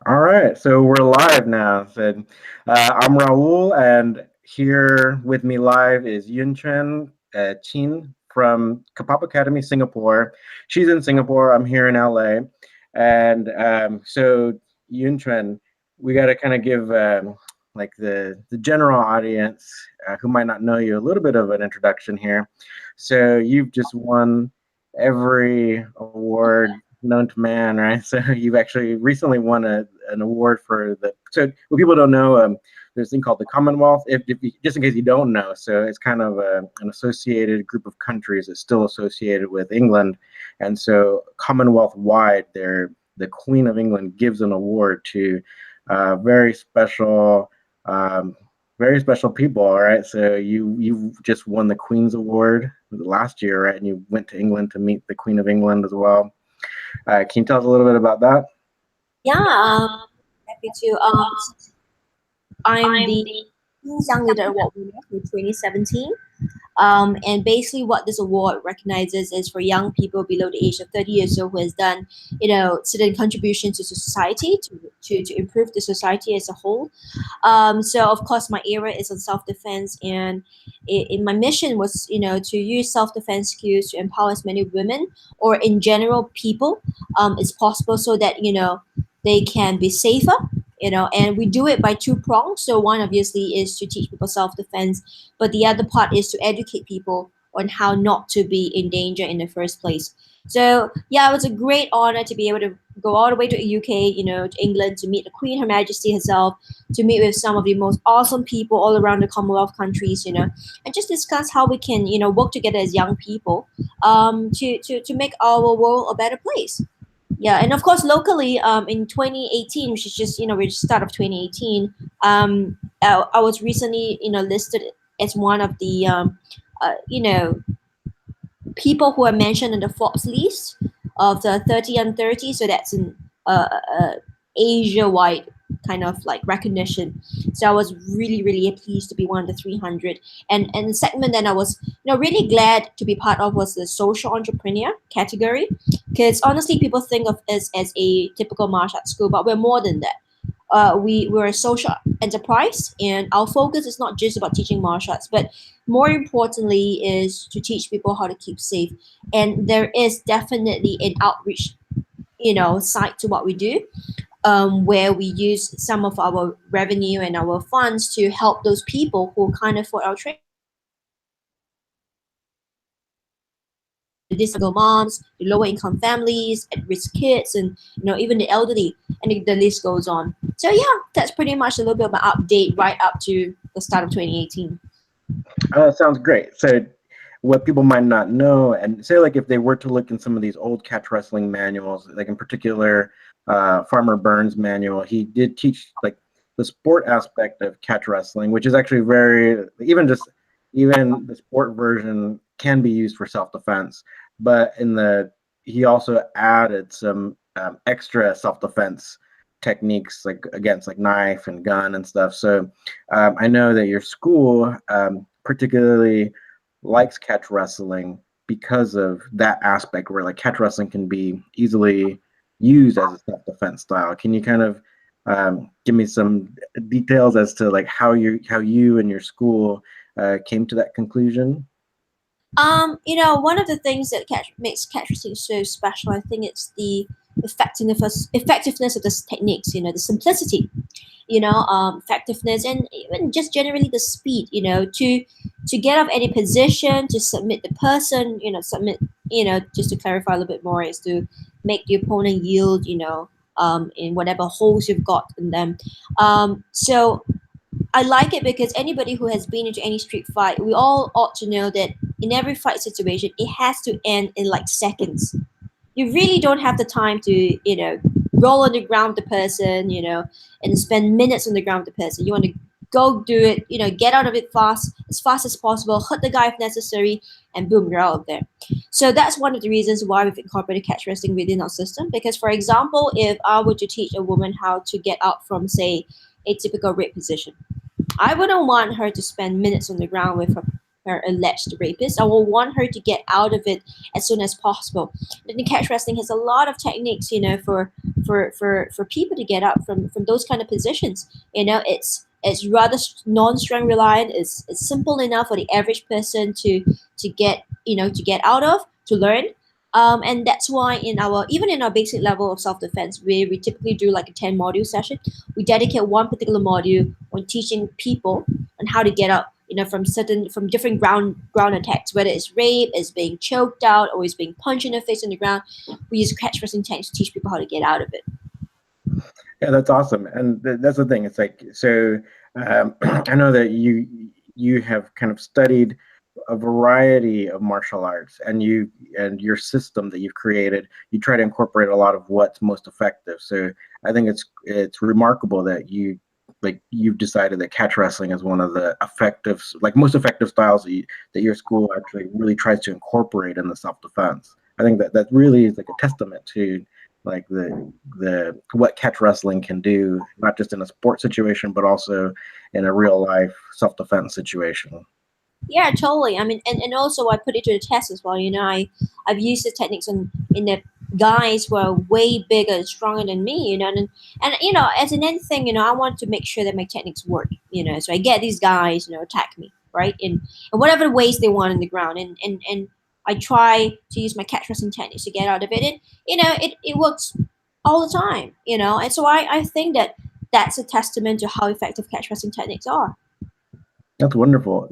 All right, so we're live now. I'm Raul, and here with me live is Yunquan Qin from Kapap Academy, Singapore. She's in Singapore. I'm here in LA, and so Yunquan, we got to kind of give like the general audience who might not know you a little bit of an introduction here. So you've just won every award known to man, right? So you've actually recently won an award for the. So what people don't know, there's a thing called the Commonwealth. Just in case you don't know, so it's kind of an associated group of countries that's still associated with England, and so Commonwealth wide, the Queen of England gives an award to very special. Very special people, all right. So you just won the Queen's Award last year, right? And you went to England to meet the Queen of England as well. Can you tell us a little bit about that? Yeah, happy to. I'm the Teens Young Leader Award winner for 2017. And basically, what this award recognizes is for young people below the age of 30 years old who has done, certain contributions to society to improve the society as a whole. So, of course, my area is on self-defense, and my mission was, to use self-defense skills to empower as many women or in general people as possible so that, they can be safer. And we do it by two prongs. So one obviously is to teach people self-defense, but the other part is to educate people on how not to be in danger in the first place. So yeah, it was a great honor to be able to go all the way to the UK, to England, to meet the Queen, Her Majesty herself, to meet with some of the most awesome people all around the Commonwealth countries, and just discuss how we can, work together as young people, to make our world a better place. Yeah, and of course locally, in 2018, which is just, which start of 2018, I was recently, listed as one of the people who are mentioned in the Forbes list of the 30 and 30. So that's an Asia wide kind of like recognition. So I was really, really pleased to be one of the 300. And the segment that I was, really glad to be part of was the social entrepreneur category. Because honestly, people think of us as a typical martial arts school, but we're more than that. We're a social enterprise, and our focus is not just about teaching martial arts, but more importantly is to teach people how to keep safe. And there is definitely an outreach, side to what we do, where we use some of our revenue and our funds to help those people who can't afford our training. The single moms, the lower income families, at risk kids, and even the elderly, and the list goes on. So yeah, that's pretty much a little bit of an update right up to the start of 2018. That sounds great. So what people might not know, and say like if they were to look in some of these old catch wrestling manuals, like in particular Farmer Burns' manual, he did teach like the sport aspect of catch wrestling, which is actually very even the sport version can be used for self-defense. But he also added some extra self-defense techniques like against like knife and gun and stuff. So I know that your school particularly likes catch wrestling because of that aspect where like catch wrestling can be easily used as a self-defense style. Can you kind of give me some details as to like how you and your school came to that conclusion? One of the things that makes catch wrestling so special, I think it's the effectiveness of the techniques. The simplicity, effectiveness, and even just generally the speed. To get off any position, to submit the person. Submit. Just to clarify a little bit more, is to make the opponent yield. In whatever holes you've got in them. So I like it because anybody who has been into any street fight, we all ought to know that in every fight situation, it has to end in like seconds. You really don't have the time to, roll on the ground with the person, and spend minutes on the ground with the person. You want to go do it, get out of it fast as possible, hurt the guy if necessary, and boom, you're out of there. So that's one of the reasons why we've incorporated catch wrestling within our system. Because, for example, if I were to teach a woman how to get out from, say, a typical rape position, I wouldn't want her to spend minutes on the ground with her her alleged rapist. I will want her to get out of it as soon as possible. Then the catch wrestling has a lot of techniques, for people to get out from those kind of positions. It's rather non-strength reliant. It's simple enough for the average person to get to get out of, to learn. And that's why in our even in our basic level of self-defense, we typically do like a 10 module session. We dedicate one particular module on teaching people on how to get out, from different ground attacks, whether it's rape, it's being choked out, or it's being punched in the face on the ground. We use catch wrestling techniques to teach people how to get out of it. Yeah, that's awesome. And that's the thing. It's like, so I know that you have kind of studied a variety of martial arts, and your system that you've created, you try to incorporate a lot of what's most effective. So I think it's remarkable that you've decided that catch wrestling is one of the most effective styles that your school actually really tries to incorporate in the self-defense. I think that really is like a testament to like the what catch wrestling can do, not just in a sports situation, but also in a real life self-defense situation. Yeah, totally. I mean, and also I put it to the test as well. I've used the techniques in the guys who are way bigger and stronger than me. And as in anything, I want to make sure that my techniques work. So I get these guys, attack me right in whatever ways they want in the ground, and I try to use my catch wrestling techniques to get out of it. And it works all the time. And so I think that that's a testament to how effective catch wrestling techniques are. That's wonderful.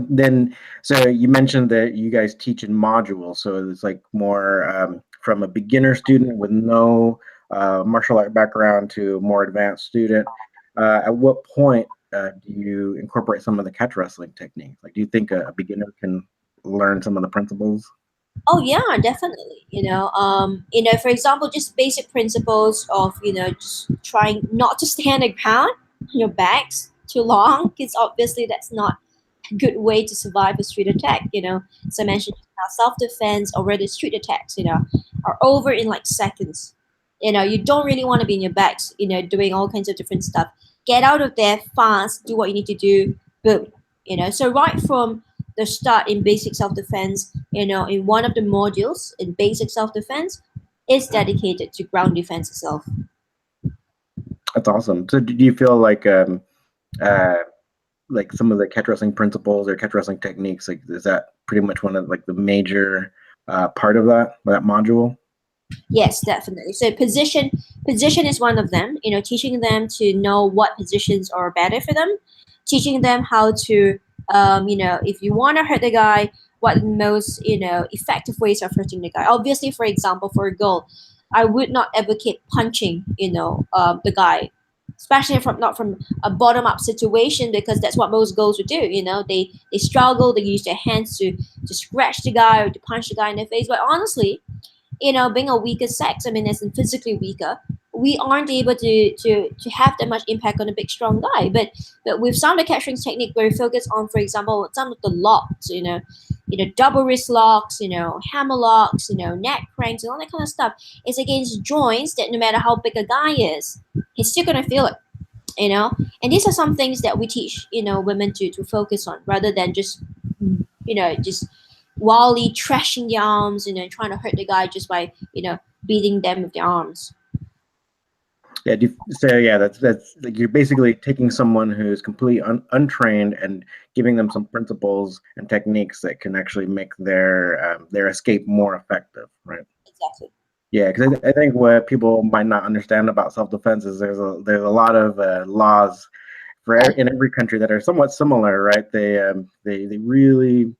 Then, so you mentioned that you guys teach in modules, so it's like more from a beginner student with no martial art background to a more advanced student. At what point do you incorporate some of the catch wrestling techniques? Like, do you think a beginner can learn some of the principles? Oh yeah, definitely. For example, just basic principles of just trying not to stay on the ground on your backs too long, because obviously that's not a good way to survive a street attack. As I mentioned, self defense or rather street attacks, are over in like seconds. You don't really want to be in your backs, doing all kinds of different stuff. Get out of there fast, do what you need to do, boom. So right from the start in basic self-defense, in one of the modules in basic self-defense is dedicated to ground defense itself. That's awesome. So, do you feel uh, like some of the catch wrestling principles or catch wrestling techniques, like is that pretty much one of like the major part of that module? Yes, definitely. So position is one of them. Teaching them to know what positions are better for them, teaching them how to, if you want to hurt the guy, what the most effective ways of hurting the guy. Obviously, for example, for a girl, I would not advocate punching, the guy, especially from not from a bottom up situation, because that's what most girls would do. They struggle, they use their hands to scratch the guy or to punch the guy in the face. But honestly, being a weaker sex, I mean, as in physically weaker, we aren't able to have that much impact on a big strong guy. But with some of the capturing technique where we focus on, for example, some of the locks, double wrist locks, hammer locks, neck cranks, and all that kind of stuff, is against joints that no matter how big a guy is, he's still gonna feel it. And these are some things that we teach women to focus on rather than just wildly trashing the arms, trying to hurt the guy just by beating them with the arms. Yeah, so yeah, that's like you're basically taking someone who's completely untrained and giving them some principles and techniques that can actually make their escape more effective, right? Exactly. Yeah, because I think what people might not understand about self-defense is there's a lot of laws in every country that are somewhat similar, right? They really,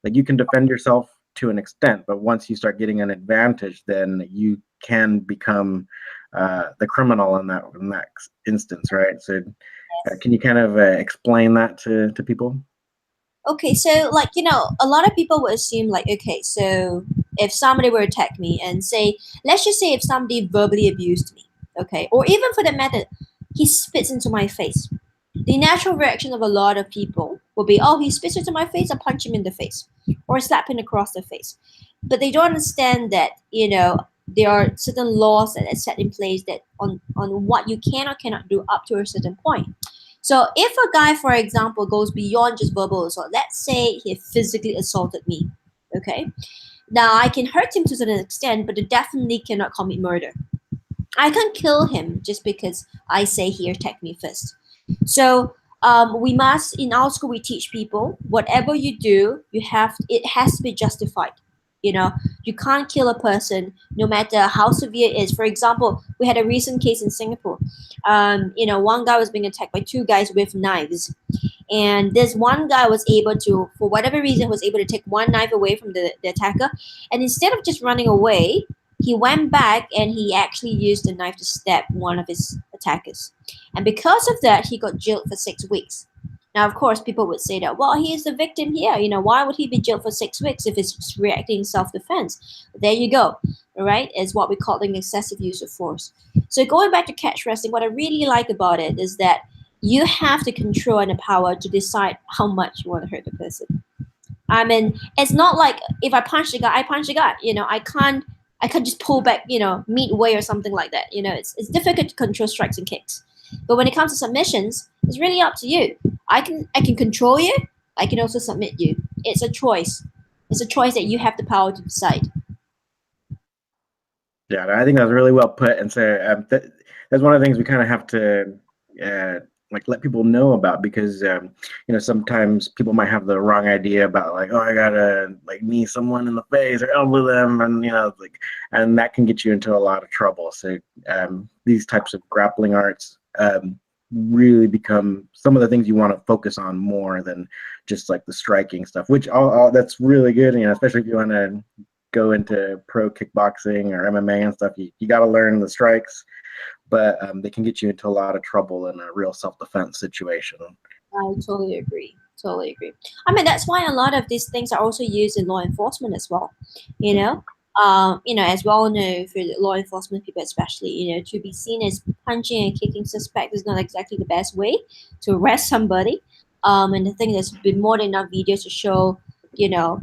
like, you can defend yourself to an extent, but once you start getting an advantage, then you can become the criminal in that instance, right? So, can you kind of explain that to people? Okay, so like a lot of people would assume like, okay, so if somebody were to attack me and say, let's just say if somebody verbally abused me, okay, or even for that matter, he spits into my face, the natural reaction of a lot of people will be, oh, he spits into my face, I punch him in the face, or slap him across the face. But they don't understand that there are certain laws that are set in place that on what you can or cannot do up to a certain point. So if a guy, for example, goes beyond just verbal assault, let's say he physically assaulted me, okay? Now I can hurt him to a certain extent, but I definitely cannot commit murder. I can't kill him just because I say he attacked me first. So we must in our school we teach people whatever you do, you have it has to be justified. You know, you can't kill a person no matter how severe it is. For example, we had a recent case in Singapore. One guy was being attacked by two guys with knives, and this one guy was able to, for whatever reason, was able to take one knife away from the attacker, and instead of just running away, he went back and he actually used the knife to stab one of his attackers, and because of that he got jailed for 6 weeks. Now of course people would say that, well, he is the victim here, why would he be jailed for 6 weeks if he's reacting in self-defense? There you go. All right, is what we call an excessive use of force. So going back to catch wrestling, what I really like about it is that you have the control and the power to decide how much you want to hurt the person. I mean, it's not like if I punch the guy, I punch the guy. I can't just pull back, midway or something like that. It's difficult to control strikes and kicks. But when it comes to submissions, it's really up to you. I can control you. I can also submit you. It's a choice. It's a choice that you have the power to decide. Yeah, I think that's really well put. And so that's one of the things we kind of have to uh, like let people know about because sometimes people might have the wrong idea about like, oh, I gotta like knee someone in the face or elbow them, and and that can get you into a lot of trouble. So these types of grappling arts really become some of the things you want to focus on more than just like the striking stuff, which all that's really good. Especially if you want to go into pro kickboxing or MMA and stuff, you got to learn the strikes, but they can get you into a lot of trouble in a real self-defense situation. I totally agree. Totally agree. I mean, that's why a lot of these things are also used in law enforcement as well. You know, as well know for the law enforcement people, especially, to be seen as punching and kicking suspect is not exactly the best way to arrest somebody. And I think there's been more than enough videos to show, you know,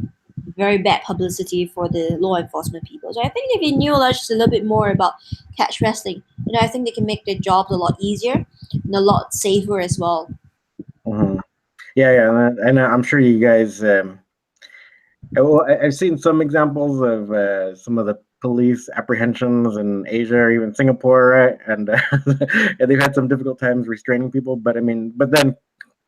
very bad publicity for the law enforcement people. So I think if they knew just a little bit more about catch wrestling, I think they can make their jobs a lot easier and a lot safer as well. Mm-hmm. Yeah, and I'm sure you guys. Well, I've seen some examples of some of the police apprehensions in Asia or even Singapore, right? And, and they've had some difficult times restraining people. But I mean, but then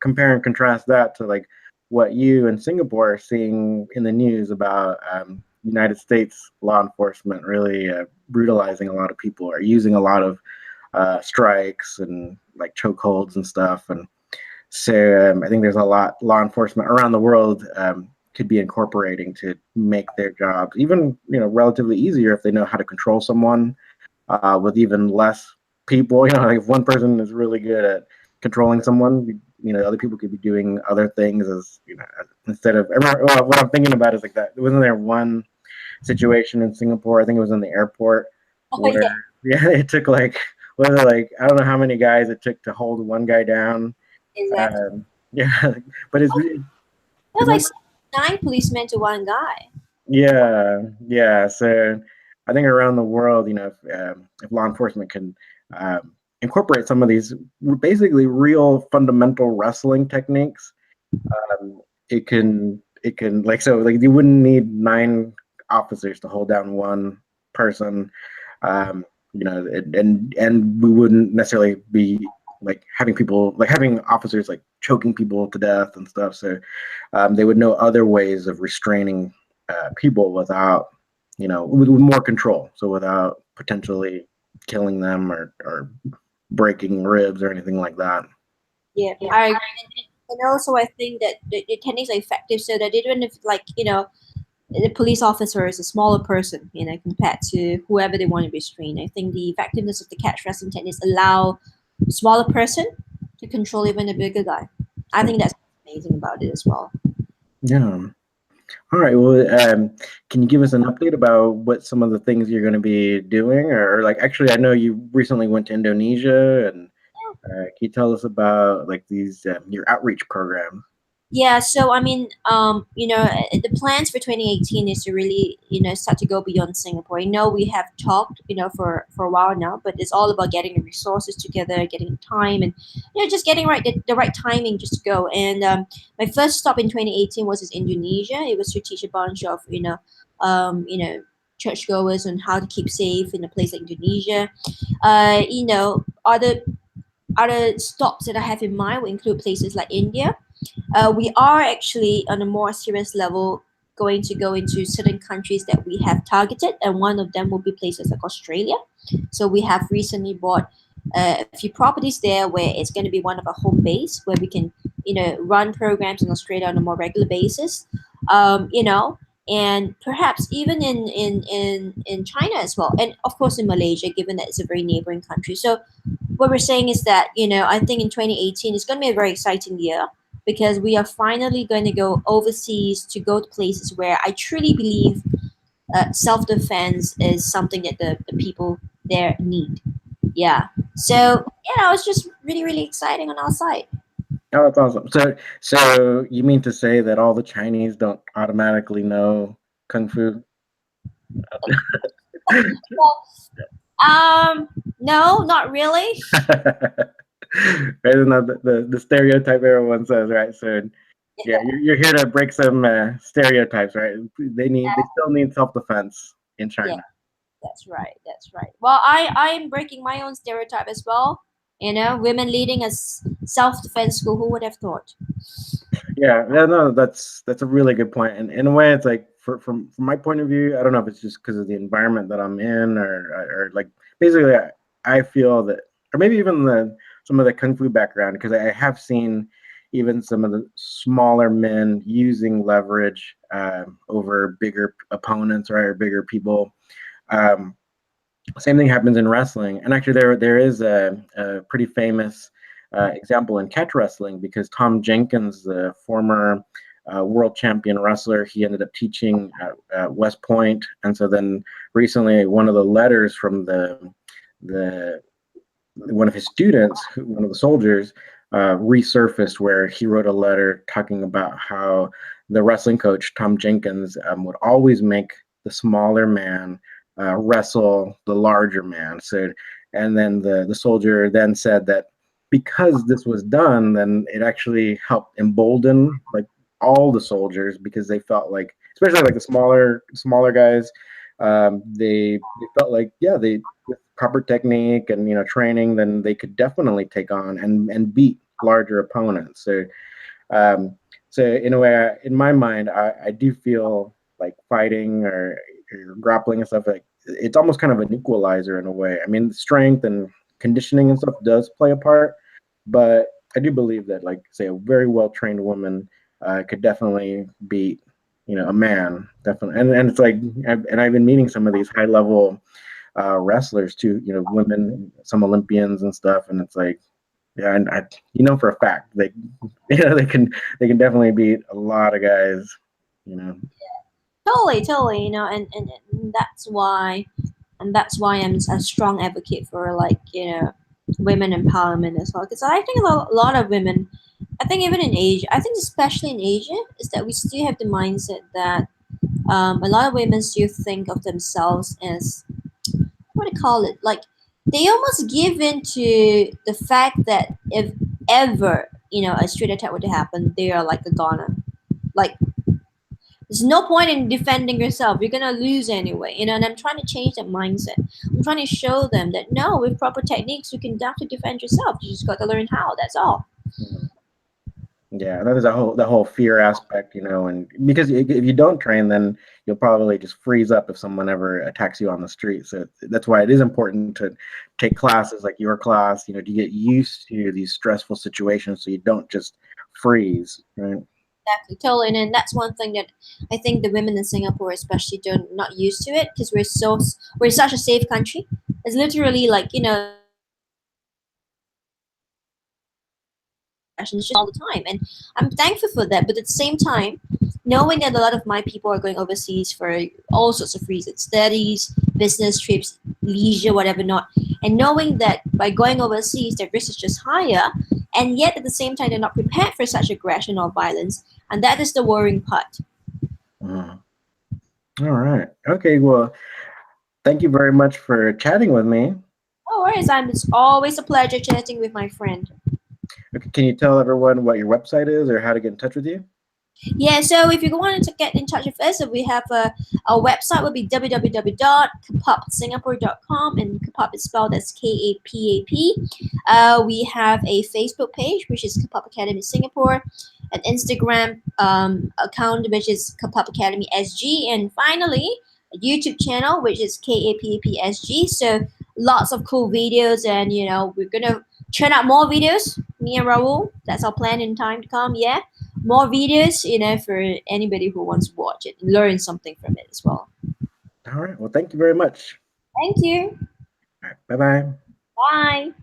compare and contrast that to like what you in Singapore are seeing in the news about United States law enforcement really brutalizing a lot of people or using a lot of strikes and like chokeholds and stuff. And so I think there's a lot law enforcement around the world could be incorporating to make their jobs even relatively easier if they know how to control someone with even less people. Like if one person is really good at controlling someone, other people could be doing other things as instead of. What I'm thinking about is like that. Wasn't there one situation in Singapore? I think it was in the airport Oh where yeah, yeah, it took like was it like I don't know how many guys it took to hold one guy down. exactly. Yeah, but It was it's like one. 9 policemen to one guy. Yeah, yeah. So I think around the world, if law enforcement can incorporate some of these basically real fundamental wrestling techniques, it can like so like you wouldn't need 9 officers to hold down one person, um, and we wouldn't necessarily be like having officers like choking people to death and stuff. So they would know other ways of restraining people without, with more control. So without potentially killing them or breaking ribs or anything like that. Yeah, I agree. And also I think that the techniques are effective so that even if the police officer is a smaller person, compared to whoever they want to restrain. I think the effectiveness of the catch wrestling techniques allow a smaller person to control even a bigger guy. I think that's amazing about it as well. Yeah. All right. Well, can you give us an update about what some of the things you're going to be doing, or like actually, I know you recently went to Indonesia, and can you tell us about like these your outreach programs? Yeah, so I mean, the plans for 2018 is to really, start to go beyond Singapore. I know we have talked, for a while now, but it's all about getting the resources together, getting the time, and just getting the right timing just to go. And my first stop in 2018 was in Indonesia. It was to teach a bunch of, churchgoers on how to keep safe in a place like Indonesia. Other stops that I have in mind will include places like India. We are actually on a more serious level going to go into certain countries that we have targeted, and one of them will be places like Australia. So we have recently bought a few properties there where it's going to be one of our home base where we can, run programs in Australia on a more regular basis. And perhaps even in China as well, and of course in Malaysia, given that it's a very neighboring country. So what we're saying is that I think in 2018 it's going to be a very exciting year because we are finally going to go overseas to go to places where I truly believe self-defense is something that the people there need. Yeah. So it's just really really exciting on our side. Oh, that's awesome. So you mean to say that all the Chinese don't automatically know kung fu? Well, no, not really. Isn't that the stereotype everyone says, right? So yeah, you're here to break some stereotypes, right? They still need self defense in Yeah, China. that's right. That's right. Well, I'm breaking my own stereotype as well. Women leading a self defense school. Who would have thought? Yeah, yeah, no, that's a really good point. And in a way, it's like from my point of view, I don't know if it's just because of the environment that I'm in, or like basically, I feel that, or maybe even the some of the kung fu background, because I have seen even some of the smaller men using leverage over bigger opponents, right, or bigger people. Um, Same thing happens in wrestling, and actually, there is a pretty famous example in catch wrestling because Tom Jenkins, the former world champion wrestler, he ended up teaching at West Point, and so then recently, one of the letters from the one of his students, one of the soldiers, resurfaced where he wrote a letter talking about how the wrestling coach Tom Jenkins would always make the smaller man wrestle the larger man. So, and then the soldier then said that because this was done, then it actually helped embolden like all the soldiers because they felt like, especially like the smaller guys, they felt like yeah they with proper technique and training, then they could definitely take on and beat larger opponents. Um, so in a way, in my mind, I do feel like fighting or grappling and stuff like it's almost kind of an equalizer in a way. I mean, strength and conditioning and stuff does play a part, but I do believe that, like, say, a very well trained woman could definitely beat, a man, definitely. And it's like, I've been meeting some of these high level wrestlers too, women, some Olympians and stuff, and it's like, yeah, and for a fact they, they can definitely beat a lot of guys, you know. Totally, totally. And that's why I'm a strong advocate for like women empowerment as well. Because I think a lot of women, I think even in Asia, I think especially in Asia, is that we still have the mindset that a lot of women still think of themselves as what do you call it? Like they almost give in to the fact that if ever a street attack were to happen, they are like a goner. Like there's no point in defending yourself. You're gonna lose anyway. And I'm trying to change that mindset. I'm trying to show them that no, with proper techniques, you can definitely defend yourself. You just got to learn how. That's all. Mhm. Yeah, that is the whole fear aspect, and because if you don't train, then you'll probably just freeze up if someone ever attacks you on the street. So that's why it is important to take classes like your class, to get used to these stressful situations so you don't just freeze, right? Exactly, totally. And then that's one thing that I think the women in Singapore, especially, don't not used to it because we're such a safe country. It's literally like aggressions just all the time. And I'm thankful for that. But at the same time, knowing that a lot of my people are going overseas for all sorts of reasons, studies, business trips, leisure, whatever not, and knowing that by going overseas, their risk is just higher, and yet at the same time, they're not prepared for such aggression or violence. And that is the worrying part. Mm. All right. Okay. Well, thank you very much for chatting with me. No worries, it's always a pleasure chatting with my friend. Okay, can you tell everyone what your website is or how to get in touch with you? Yeah, so if you wanted to get in touch with us, we have our website will be www.kapapsingapore.com, and Kapap is spelled as Kapap. We have a Facebook page, which is Kapap Academy Singapore, an Instagram account, which is Kapap Academy SG, and finally, a YouTube channel, which is KAPAPSG. So lots of cool videos, and we're gonna churn out more videos. Me and Raul, that's our plan in time to come. Yeah, more videos, for anybody who wants to watch it and learn something from it as well. All right. Well, thank you very much. Thank you. All right. Bye bye. Bye.